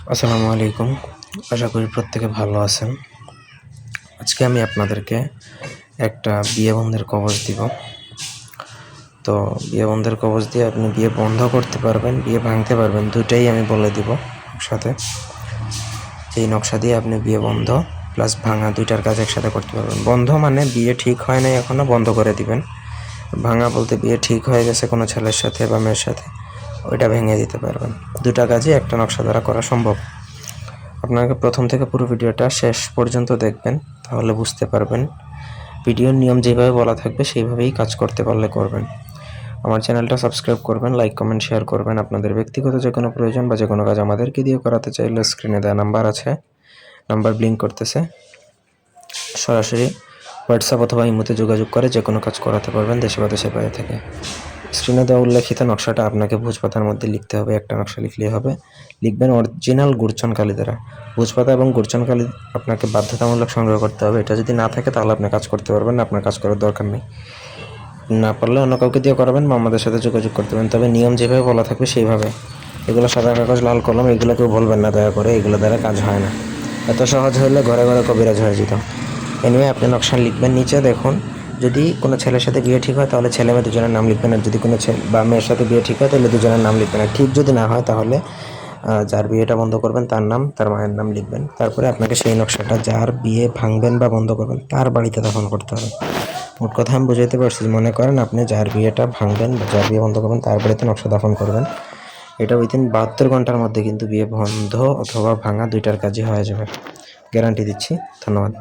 আসসালামু আলাইকুম। আশা করি প্রত্যেকে ভালো আছেন। আজকে আমি আপনাদেরকে একটা বিয়ে বন্ধের কবজ দিব। তো বিয়ে বন্ধের কবজ দিয়ে আপনি বিয়ে বন্ধ করতে পারবেন, বিয়ে ভাঙতে পারবেন, দুটাই আমি বলে দিব একসাথে। এই নকশা দিয়ে আপনি বিয়ে বন্ধ প্লাস ভাঙা দুইটার কাজ একসাথে করতে পারবেন। বন্ধ মানে বিয়ে ঠিক হয় নাই এখনও, বন্ধ করে দিবেন। ভাঙা বলতে বিয়ে ঠিক হয়ে গেছে কোনো ছেলের সাথে বা মেয়ের সাথে, ওইটা ভেঙে দিতে পারবেন। দুটা কাজই একটা নকশা দ্বারা করা সম্ভব। আপনাকে প্রথম থেকে পুরো ভিডিওটা শেষ পর্যন্ত দেখবেন, তাহলে বুঝতে পারবেন। ভিডিওর নিয়ম যেভাবে বলা থাকবে সেইভাবেই কাজ করতে পারলে করবেন। আমার চ্যানেলটা সাবস্ক্রাইব করবেন, লাইক কমেন্ট শেয়ার করবেন। আপনাদের ব্যক্তিগত যে কোনো প্রয়োজন বা যে কোনো কাজ আমাদেরকে দিয়ে করাতে চাইলে স্ক্রিনে দেওয়া নাম্বার আছে, নাম্বার ব্লিঙ্ক করতেছে, সরাসরি হোয়াটসঅ্যাপ অথবা ইমোতে যোগাযোগ করে যে কোনো কাজ করাতে পারবেন দেশে বা দেশের বাইরে থেকে। স্ক্রিনে দেওয়া উল্লেখিত নকশাটা আপনাকে ভোজপাতার মধ্যে লিখতে হবে। একটা নকশা লিখলেই হবে। লিখবেন অরিজিনাল গুরচন কালি দ্বারা। ভোজপাতা এবং গুরচন কালি আপনাকে বাধ্যতামূলক সংগ্রহ করতে হবে। এটা যদি না থাকে তাহলে আপনি কাজ করতে পারবেন না, আপনার কাজ করার দরকার নেই। না পারলে অন্য কাউকে দিয়ে করাবেন বা আমাদের সাথে যোগাযোগ করতে পারেন, তবে নিয়ম যেভাবে বলা থাকবে সেইভাবে। এগুলো সাদা কাগজ লাল কলম, এগুলো কেউ বলবেন না দয়া করে, এগুলো দ্বারা কাজ হয় না। এত সহজ হলে ঘরে ঘরে কবিরাজ হয়ে যেত। এনিওয়ে আপনি নকশা লিখবেন, নিচে দেখুন যদি কোনো ছেলের সাথে বিয়ে ঠিক হয় তাহলে ছেলে মেয়ে দুজনের নাম লিখবেন, আর যদি কোনো ছেলে বা মেয়ের সাথে বিয়ে ঠিক হয় তাহলে দুজনের নাম লিখবেন। আর ঠিক যদি না হয় তাহলে যার বিয়েটা বন্ধ করবেন তার নাম, তার মায়ের নাম লিখবেন। তারপরে আপনাকে সেই নকশাটা যার বিয়ে ভাঙবেন বা বন্ধ করবেন তার বাড়িতে দাফন করতে হবে। মোট কথা আমি বুঝাইতে পারছি। মনে করেন আপনি যার বিয়েটা ভাঙবেন বা যার বিয়ে বন্ধ করবেন তার বাড়িতে নকশা দাফন করবেন। এটা উইদিন 72 ঘন্টার মধ্যে কিন্তু বিয়ে বন্ধ অথবা ভাঙা দুইটার কাজই হয়ে যাবে, গ্যারান্টি দিচ্ছি। ধন্যবাদ।